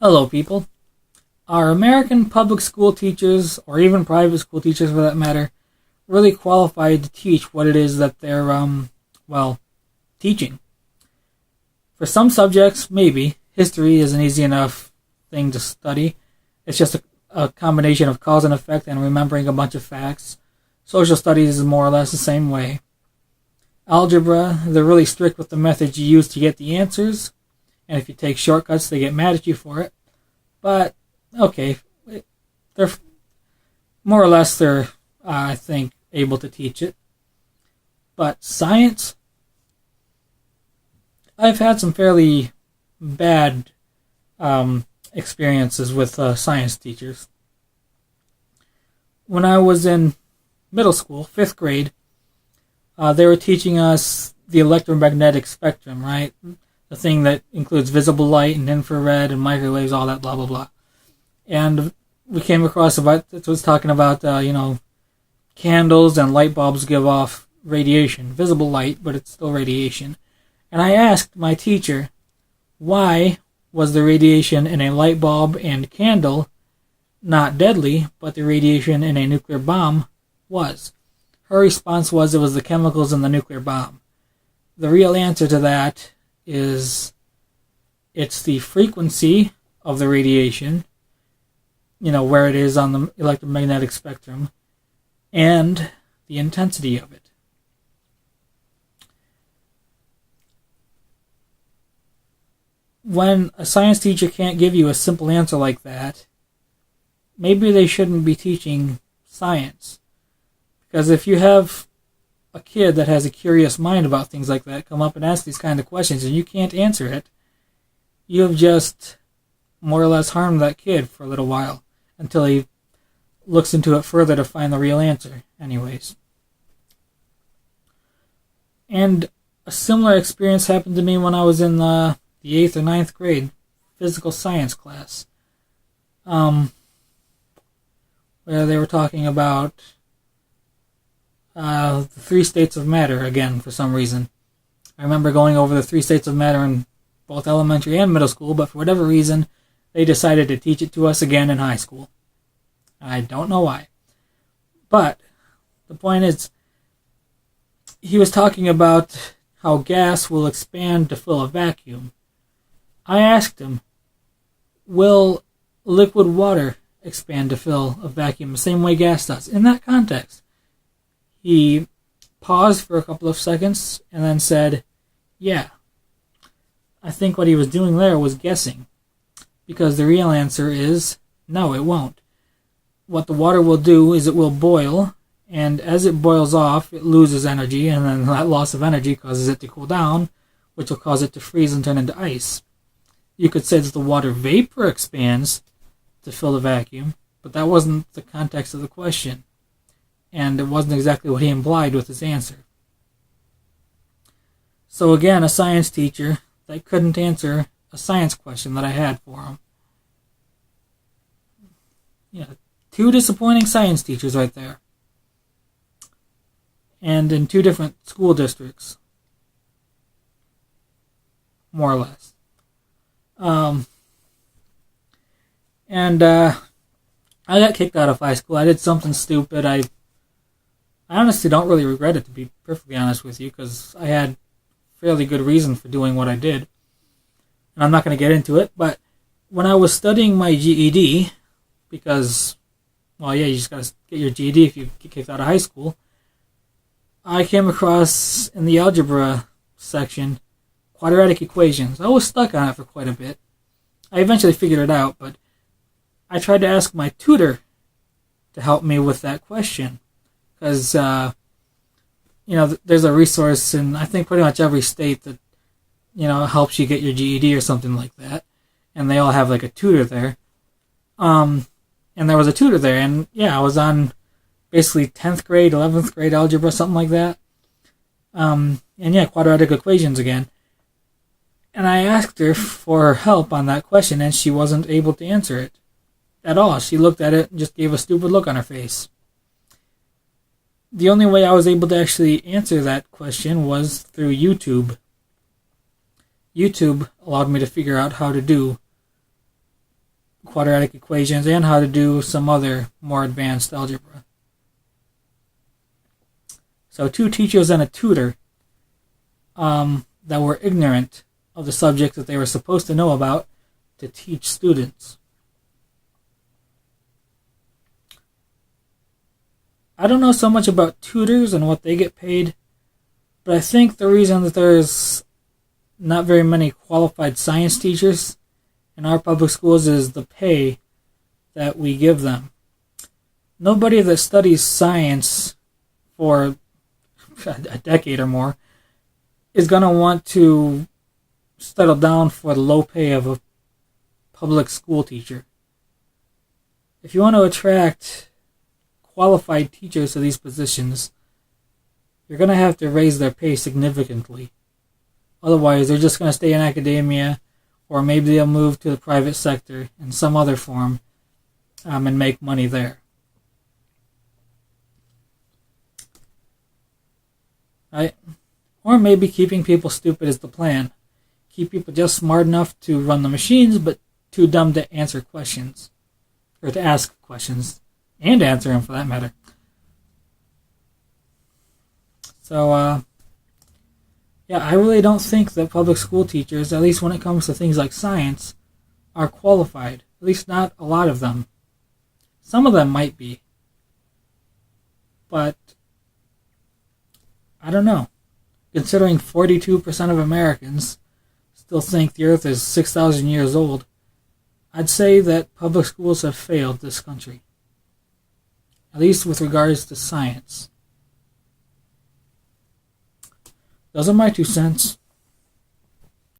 Hello, people. Are American public school teachers, or even private school teachers for that matter, really qualified to teach what it is that they're, teaching? For some subjects, maybe. History is an easy enough thing to study. It's just a combination of cause and effect and remembering a bunch of facts. Social studies is more or less the same way. Algebra, they're really strict with the methods you use to get the answers, and if you take shortcuts, they get mad at you for it. But, okay, they're more or less, I think, able to teach it. But science, I've had some fairly bad experiences with science teachers. When I was in middle school, 5th grade, they were teaching us the electromagnetic spectrum, right? The thing that includes visible light and infrared and microwaves, all that blah, blah, blah. And we came across it was talking about, candles and light bulbs give off radiation, visible light, but it's still radiation. And I asked my teacher, why was the radiation in a light bulb and candle not deadly, but the radiation in a nuclear bomb was? Her response was it was the chemicals in the nuclear bomb. The real answer to that is it's the frequency of the radiation, where it is on the electromagnetic spectrum, and the intensity of it. When a science teacher can't give you a simple answer like that, maybe they shouldn't be teaching science. Because if you have a kid that has a curious mind about things like that come up and ask these kind of questions and you can't answer it, you have just more or less harmed that kid for a little while until he looks into it further to find the real answer anyways. And a similar experience happened to me when I was in the 8th or 9th grade physical science class, where they were talking about the 3 states of matter again for some reason. I remember going over the 3 states of matter in both elementary and middle school, but for whatever reason, they decided to teach it to us again in high school. I don't know why. But the point is, he was talking about how gas will expand to fill a vacuum. I asked him, will liquid water expand to fill a vacuum the same way gas does? In that context, he paused for a couple of seconds and then said, yeah. I think what he was doing there was guessing, because the real answer is no, it won't. What the water will do is it will boil, and as it boils off, it loses energy, and then that loss of energy causes it to cool down, which will cause it to freeze and turn into ice. You could say that the water vapor expands to fill the vacuum, but that wasn't the context of the question. And it wasn't exactly what he implied with his answer. So again, a science teacher that couldn't answer a science question that I had for him. Yeah, 2 disappointing science teachers right there. And in 2 different school districts. More or less. I got kicked out of high school. I did something stupid. I honestly don't really regret it, to be perfectly honest with you, because I had fairly good reason for doing what I did. And I'm not going to get into it, but when I was studying my GED, because, you just got to get your GED if you get kicked out of high school, I came across, in the algebra section, quadratic equations. I was stuck on it for quite a bit. I eventually figured it out, but I tried to ask my tutor to help me with that question. Because, there's a resource in, I think, pretty much every state that, helps you get your GED or something like that. And they all have, like, a tutor there. And there was a tutor there, and, I was on basically 10th grade, 11th grade algebra, something like that. Quadratic equations again. And I asked her for her help on that question, and she wasn't able to answer it at all. She looked at it and just gave a stupid look on her face. The only way I was able to actually answer that question was through YouTube. YouTube allowed me to figure out how to do quadratic equations and how to do some other more advanced algebra. So 2 teachers and a tutor that were ignorant of the subject that they were supposed to know about to teach students. I don't know so much about tutors and what they get paid, but I think the reason that there's not very many qualified science teachers in our public schools is the pay that we give them. Nobody that studies science for a decade or more is going to want to settle down for the low pay of a public school teacher. If you want to attract qualified teachers to these positions, you're going to have to raise their pay significantly. Otherwise, they're just going to stay in academia, or maybe they'll move to the private sector in some other form and make money there. Right? Or maybe keeping people stupid is the plan. Keep people just smart enough to run the machines, but too dumb to answer questions. Or to ask questions. And answer them, for that matter. So, yeah, I really don't think that public school teachers, at least when it comes to things like science, are qualified. At least not a lot of them. Some of them might be. But I don't know. Considering 42% of Americans still think the Earth is 6,000 years old, I'd say that public schools have failed this country. At least with regards to science. Those are my 2 cents.